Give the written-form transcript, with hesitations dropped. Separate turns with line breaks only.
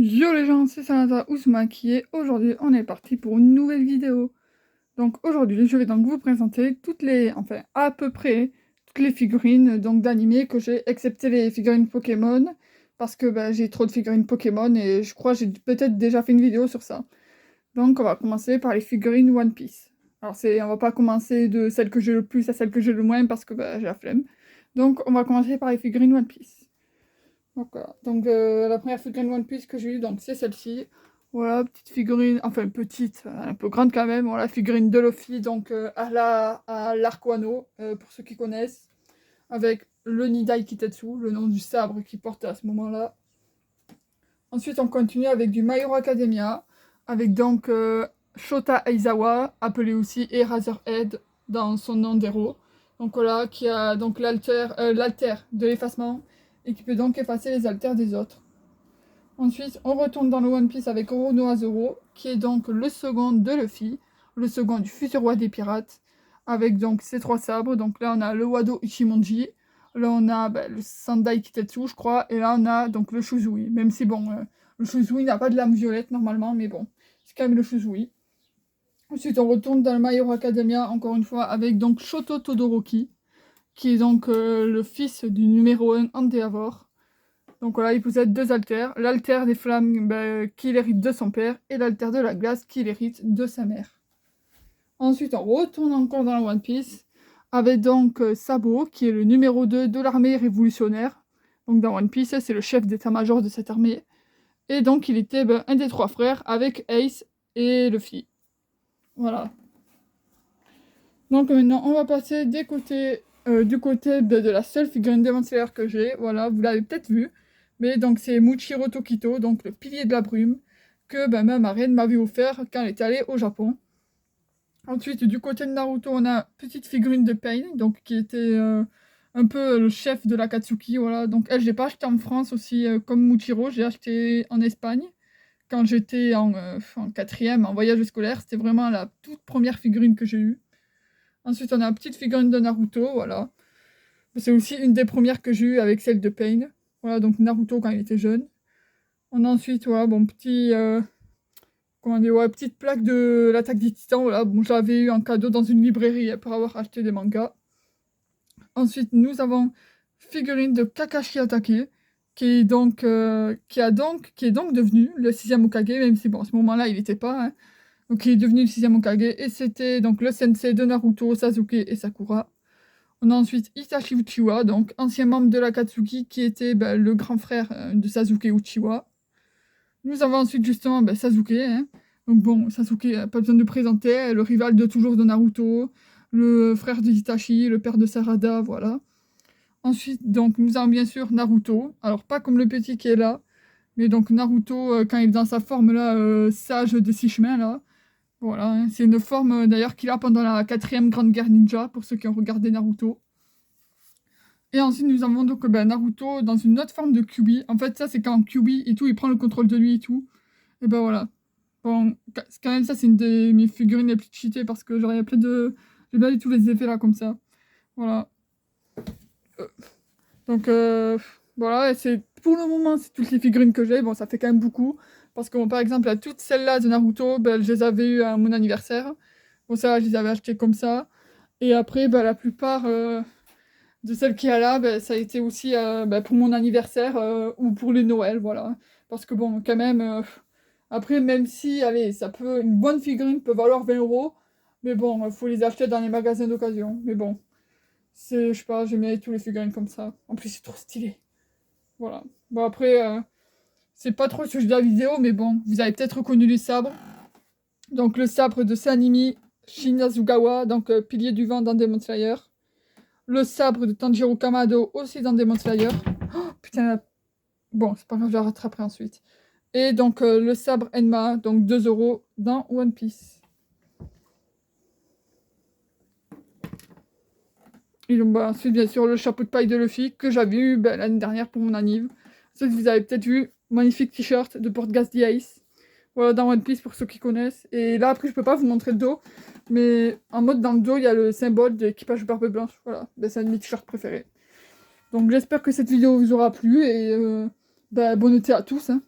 Yo les gens, c'est Sanata Ouzmaki et aujourd'hui on est parti pour une nouvelle vidéo. Donc aujourd'hui je vais donc vous présenter enfin à peu près toutes les figurines donc d'animé que j'ai, excepté les figurines Pokémon, parce que j'ai trop de figurines Pokémon et je crois que j'ai peut-être déjà fait une vidéo sur ça. Donc on va commencer par les figurines One Piece. Alors on va pas commencer de celle que j'ai le plus à celle que j'ai le moins parce que j'ai la flemme. Donc on va commencer par les figurines One Piece. Donc, voilà. Donc la première figurine One Piece que j'ai eue, donc c'est celle-ci. Voilà, petite figurine, enfin petite, un peu grande quand même. Voilà, figurine de Luffy, donc à l'arc Wano, pour ceux qui connaissent, avec le Nidai Kitetsu, le nom du sabre qu'il porte à ce moment-là. Ensuite, on continue avec du My Hero Academia, avec donc Shota Aizawa, appelé aussi Eraserhead dans son nom d'héros. Donc voilà, qui a donc l'alter de l'effacement et qui peut donc effacer les alters des autres. Ensuite, on retourne dans le One Piece avec Oronoa Zoro, qui est donc le second de Luffy, le second du futur roi des pirates, avec donc ses trois sabres. Donc là, on a le Wado Ichimonji, là on a le Sandai Kitetsu, je crois, et là on a donc le Shuzui. Même si le Shuzui n'a pas de lame violette normalement, mais bon, c'est quand même le Shuzui. Ensuite, on retourne dans le My Hero Academia, encore une fois, avec donc Shoto Todoroki, qui est donc le fils du numéro 1 Endeavor. Donc voilà, il possède deux alters, l'alter des flammes qu'il hérite de son père et l'alter de la glace qu'il hérite de sa mère. Ensuite, on retourne encore dans la One Piece avec donc Sabo, qui est le numéro 2 de l'armée révolutionnaire. Donc dans One Piece, c'est le chef d'état-major de cette armée. Et donc il était un des trois frères avec Ace et Luffy. Voilà. Donc maintenant, on va passer du côté de la seule figurine Demon Slayer que j'ai. Voilà, vous l'avez peut-être vu. Mais donc c'est Muichiro Tokito, donc le pilier de la brume, que ma marraine m'avait offert quand elle est allée au Japon. Ensuite, du côté de Naruto, on a petite figurine de Pain, donc qui était un peu le chef de l'Akatsuki. Voilà, donc elle, je l'ai pas acheté en France aussi comme Muichiro, j'ai acheté en Espagne quand j'étais en quatrième, en voyage scolaire. C'était vraiment la toute première figurine que j'ai eue. Ensuite, on a une petite figurine de Naruto, voilà. C'est aussi une des premières que j'ai eues avec celle de Pain. Voilà, donc Naruto quand il était jeune. On a ensuite, voilà, petite plaque de l'attaque des Titans, voilà. Bon, je l'avais eu en cadeau dans une librairie pour avoir acheté des mangas. Ensuite, nous avons figurine de Kakashi Hatake, qui est donc devenu le 6e Hokage, même si bon, à ce moment-là, il n'était pas, hein. Donc il est devenu le 6e Hokage, et c'était donc le sensei de Naruto, Sasuke et Sakura. On a ensuite Itachi Uchiwa, donc ancien membre de l'Akatsuki, qui était le grand frère de Sasuke Uchiwa. Nous avons ensuite justement Sasuke, hein. Donc bon, Sasuke, pas besoin de présenter, le rival de toujours de Naruto, le frère de Itachi, le père de Sarada, voilà. Ensuite, donc, nous avons bien sûr Naruto, alors pas comme le petit qui est là, mais donc Naruto, quand il est dans sa forme là, sage des 6 chemins là. Voilà, hein. C'est une forme d'ailleurs qu'il a pendant la 4e Grande Guerre Ninja, pour ceux qui ont regardé Naruto. Et ensuite, nous avons donc Naruto dans une autre forme de Kyuubi. En fait, ça, c'est quand Kyuubi et tout, il prend le contrôle de lui et tout. Et voilà. Bon, quand même, ça, c'est une de mes figurines les plus cheatées parce que genre, il y a plein de. J'ai pas du tout les effets là comme ça. Voilà. Donc, voilà, et c'est pour le moment, c'est toutes les figurines que j'ai. Bon, ça fait quand même beaucoup. Parce que, bon, par exemple, à toutes celles-là de Naruto, je les avais eues à mon anniversaire. Bon, ça, je les avais achetées comme ça. Et après, la plupart de celles qu'il y a là, ça a été aussi pour mon anniversaire ou pour les Noël, voilà. Parce que, bon, quand même, après, même si, allez, une bonne figurine peut valoir 20 €, mais bon, il faut les acheter dans les magasins d'occasion. Mais bon. Je sais pas, j'aime bien tous les figurines comme ça. En plus, c'est trop stylé. Voilà. Bon, après, c'est pas trop le sujet de la vidéo, mais bon, vous avez peut-être reconnu les sabres. Donc, le sabre de Sanimi Shinazugawa, donc pilier du vent dans Demon Slayer. Le sabre de Tanjiro Kamado, aussi dans Demon Slayer. Oh, putain, bon, c'est pas grave, je la rattraperai ensuite. Et donc, le sabre Enma, donc 2 € dans One Piece. Et donc, ensuite, bien sûr, le chapeau de paille de Luffy que j'avais eu l'année dernière pour mon anniv. Ceux que vous avez peut-être vu, magnifique t-shirt de Portgas the Ace. Voilà, dans One Piece pour ceux qui connaissent. Et là, après, je peux pas vous montrer le dos, mais en mode dans le dos, il y a le symbole de l'équipage Barbe Blanche. Voilà, c'est un de mes t-shirts préférés. Donc, j'espère que cette vidéo vous aura plu et bon été à tous, hein.